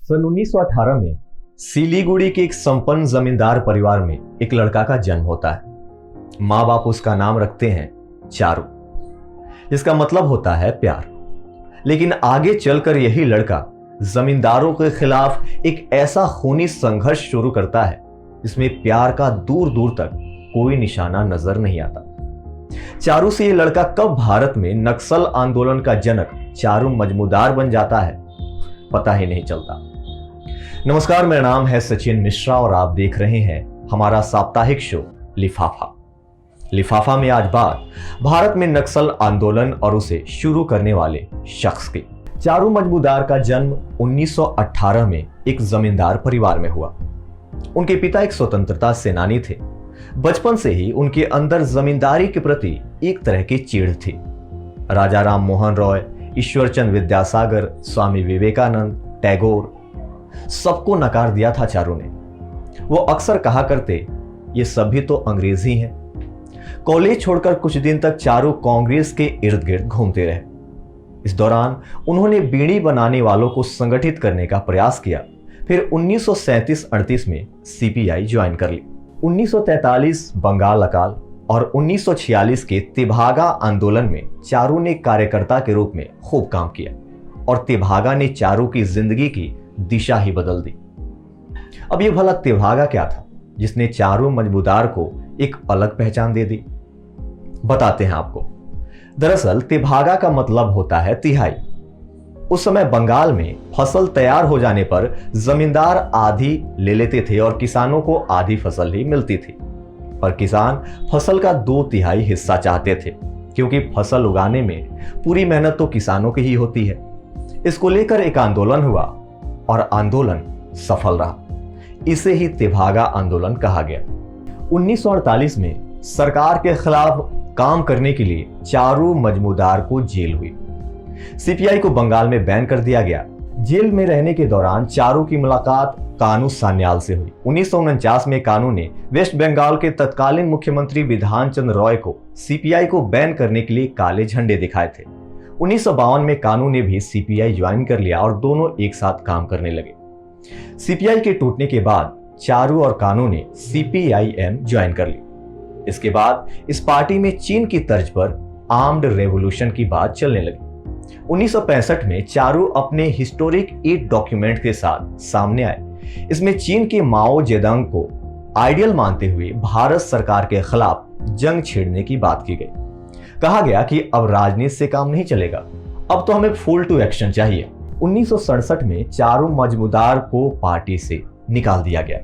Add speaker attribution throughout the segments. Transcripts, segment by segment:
Speaker 1: सन 1918 में सिलीगुड़ी के एक संपन्न जमींदार परिवार में एक लड़का का जन्म होता है। माँ बाप उसका नाम रखते हैं चारू, जिसका मतलब होता है प्यार। लेकिन आगे चलकर यही लड़का जमींदारों के खिलाफ एक ऐसा खूनी संघर्ष शुरू करता है जिसमें प्यार का दूर दूर तक कोई निशाना नजर नहीं आता। चारू से यह लड़का कब भारत में नक्सल आंदोलन का जनक चारू मजमूदार बन जाता है, पता ही नहीं चलता। नमस्कार, मेरा नाम है सचिन मिश्रा और आप देख रहे हैं हमारा साप्ताहिक शो लिफाफा। लिफाफा में आज बात भारत में नक्सल आंदोलन और उसे शुरू करने वाले शख्स की। चारू मजमूदार का जन्म 1918 में एक जमींदार परिवार में हुआ। उनके पिता एक स्वतंत्रता सेनानी थे। बचपन से ही उनके अंदर जमींदारी के प्रति एक तरह की चिढ़ थी। राजा राम मोहन रॉय, ईश्वरचंद विद्यासागर, स्वामी विवेकानंद, टैगोर, सबको नकार दिया था चारू ने। वो अक्सर कहा करते, ये सभी तो अंग्रेज ही हैं। कॉलेज छोड़कर कुछ दिन तक चारू कांग्रेस के इर्द गिर्द घूमते रहे। इस दौरान उन्होंने बीड़ी बनाने वालों को संगठित करने का प्रयास किया। फिर 1937-38 में सीपीआई ज्वाइन कर ली। 1943 बंगाल अकाल और 1946 के तेभागा आंदोलन में चारू ने कार्यकर्ता के रूप में खूब काम किया और तेभागा ने चारू की जिंदगी की दिशा ही बदल दी। अब ये भला तेभागा क्या था जिसने चारू मजमूदार को एक अलग पहचान दे दी? बताते हैं आपको। दरअसल तेभागा का मतलब होता है तिहाई। उस समय बंगाल में फसल तैयार हो जाने पर जमींदार आधी ले लेते थे और किसानों को आधी फसल ही मिलती थी। पर किसान फसल का 2/3 हिस्सा चाहते थे, क्योंकि फसल उगाने में पूरी मेहनत तो किसानों की ही होती है। इसको लेकर एक आंदोलन हुआ और आंदोलन सफल रहा। इसे ही तेभागा आंदोलन कहा गया। 1948 में सरकार के खिलाफ काम करने के लिए चारू मजमूदार को जेल हुई। सीपीआई को बंगाल में बैन कर दिया गया। जेल में रहने के दौरान चारू की मुलाकात कानू सान्याल से हुई। 1949 में कानू ने वेस्ट बंगाल के तत्कालीन मुख्यमंत्री विधान चंद्र रॉय को सीपीआई को बैन करने के लिए काले झंडे दिखाए थे। 1952 में कानू ने भी सीपीआई ज्वाइन कर लिया और दोनों एक साथ काम करने लगे। सीपीआई के टूटने के बाद चारू और कानू ने सीपीआईएम ज्वाइन कर ली। इसके बाद इस पार्टी में चीन की तर्ज पर आर्म्ड रेवोल्यूशन की बात चलने लगी। 1965 में चारू अपने हिस्टोरिक 8 डॉक्यूमेंट के साथ सामने आए। इसमें चीन के माओ जेडंग को आइडियल मानते हुए भारत सरकार के खिलाफ जंग छेड़ने की बात की गई। कहा गया कि अब राजनीति से काम नहीं चलेगा, अब तो हमें फुल टू एक्शन चाहिए। 1967 में चारू मजमूदार को पार्टी से निकाल दिया गया,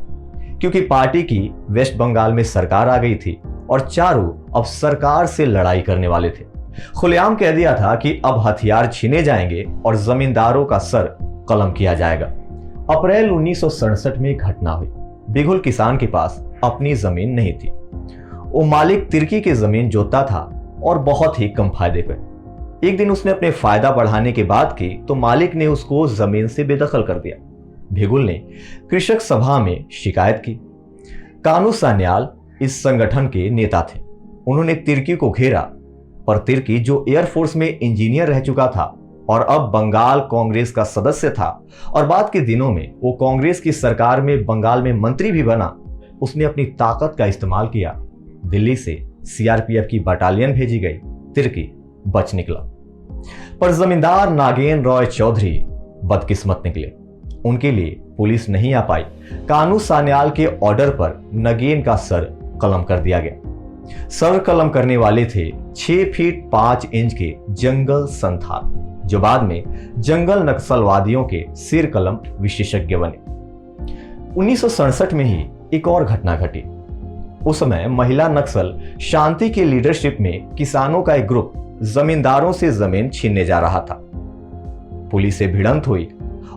Speaker 1: क्योंकि पार्टी की वेस्ट बंगाल में सरकार आ गई थी और चारू अब सरकार से लड़ाई करने वाले थे। खुलेआम कह दिया था कि अब हथियार छीने जाएंगे और जमींदारों का सर कलम किया जाएगा। अप्रैल 1967 में एक घटना हुई। बिघुल किसान के पास अपनी जमीन नहीं थी। वो मालिक तिर्की की जमीन जोतता था और बहुत ही कम फायदे पे। एक दिन उसने अपने फायदा बढ़ाने की बात की तो मालिक ने उसको जमीन से बेदखल कर दिया। बिघुल ने कृषक सभा में शिकायत की। कानू सान्याल इस संगठन के नेता थे। उन्होंने तिर्की को घेरा, पर तिर्की जो एयरफोर्स में इंजीनियर रह चुका था और अब बंगाल कांग्रेस का सदस्य था और बाद के दिनों में वो कांग्रेस की सरकार में बंगाल में मंत्री भी बना, उसने अपनी ताकत का इस्तेमाल किया। दिल्ली से सीआरपीएफ की बटालियन भेजी गई। तिर्की बच निकला, पर जमींदार नागेन रॉय चौधरी बदकिस्मत निकले। उनके लिए पुलिस नहीं आ पाई। कानू सान्याल के ऑर्डर पर नगेन का सर कलम कर दिया गया। सर कलम करने वाले थे 6 फीट 5 इंच के जंगल संथाल, जो बाद में जंगल नक्सलवादियों के सिर कलम विशेषज्ञ बने। 1967 में ही एक और घटना घटी। उस समय महिला नक्सल शांति के लीडरशिप में किसानों का एक ग्रुप जमींदारों से जमीन छीनने जा रहा था। पुलिस से भिड़ंत हुई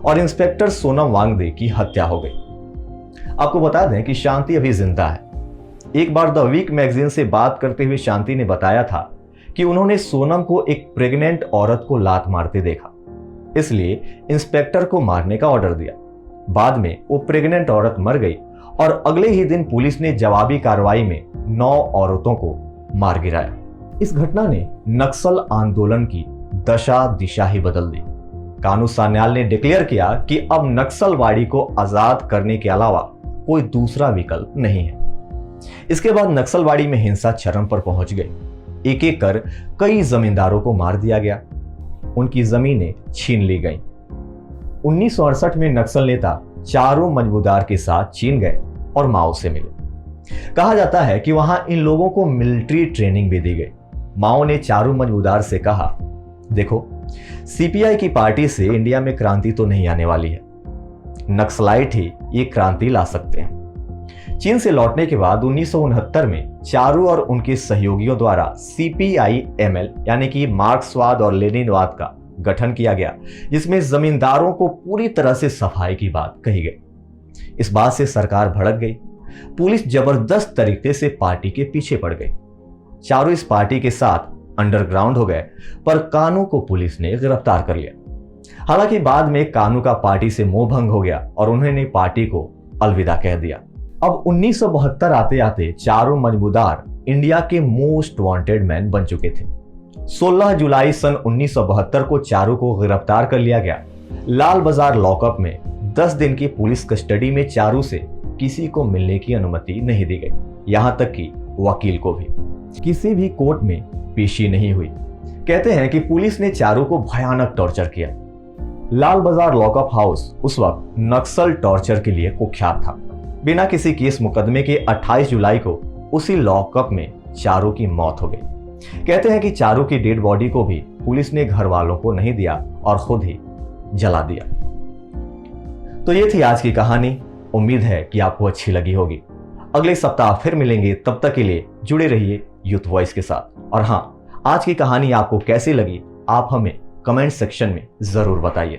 Speaker 1: और इंस्पेक्टर सोनम वांगदे की हत्या हो गई। आपको बता दें कि शांति अभी जिंदा है। एक बार द वीक मैगजीन से बात करते हुए शांति ने बताया था कि उन्होंने सोनम को एक प्रेग्नेंट औरत को लात मारते देखा, इसलिए इंस्पेक्टर को मारने का ऑर्डर दिया। बाद में वो प्रेग्नेंट औरत मर गई और अगले ही दिन पुलिस ने जवाबी कार्रवाई में 9 औरतों को मार गिराया। इस घटना ने नक्सल आंदोलन की दशा दिशा ही बदल दी। कानू सान्याल ने डिक्लेयर किया कि अब नक्सलवाड़ी को आजाद करने के अलावा कोई दूसरा विकल्प नहीं है। इसके बाद नक्सलवाड़ी में हिंसा चरम पर पहुंच गई। एक एक कर कई जमींदारों को मार दिया गया, उनकी जमीनें छीन ली गईं। 1968 में नक्सल नेता चारू मजमूदार के साथ चीन गए और माओ से मिले। कहा जाता है कि वहां इन लोगों को मिलिट्री ट्रेनिंग भी दी गई। माओ ने चारू मजमूदार से कहा, देखो, सीपीआई की पार्टी से इंडिया में क्रांति तो नहीं आने वाली है, नक्सलाइट ही ये क्रांति ला सकते हैं। चीन से लौटने के बाद 1969 में चारू और उनके सहयोगियों द्वारा CPI-ML यानी कि मार्क्सवाद और लेनिनवाद का गठन किया गया, जिसमें जमींदारों को पूरी तरह से सफाई की बात कही गई। इस बात से सरकार भड़क गई। पुलिस जबरदस्त तरीके से पार्टी के पीछे पड़ गई। चारू इस पार्टी के साथ अंडरग्राउंड हो गए, पर कानू को पुलिस ने गिरफ्तार कर लिया। हालांकि बाद में कानू का पार्टी से मोह भंग हो गया और उन्होंने पार्टी को अलविदा कह दिया। अब 1972 आते आते चारू मजमूदार इंडिया के मोस्ट वांटेड मैन बन चुके थे। 16 जुलाई सन 1972 को चारू को गिरफ्तार कर लिया गया। लाल बाजार लॉकअप में 10 दिन की पुलिस कस्टडी में चारू से किसी को मिलने की अनुमति नहीं दी गई, यहां तक कि वकील को भी। किसी भी कोर्ट में पेशी नहीं हुई। कहते हैं कि पुलिस ने चारू को भयानक टॉर्चर किया। लाल बाजार लॉकअप हाउस उस वक्त नक्सल टॉर्चर के लिए कुख्यात था। बिना किसी केस मुकदमे के 28 जुलाई को उसी लॉकअप में चारू की मौत हो गई। कहते हैं कि चारू की डेड बॉडी को भी पुलिस ने घर वालों को नहीं दिया और खुद ही जला दिया। तो ये थी आज की कहानी। उम्मीद है कि आपको अच्छी लगी होगी। अगले सप्ताह फिर मिलेंगे, तब तक के लिए जुड़े रहिए यूथ वॉइस के साथ। और हाँ, आज की कहानी आपको कैसी लगी आप हमें कमेंट सेक्शन में जरूर बताइए।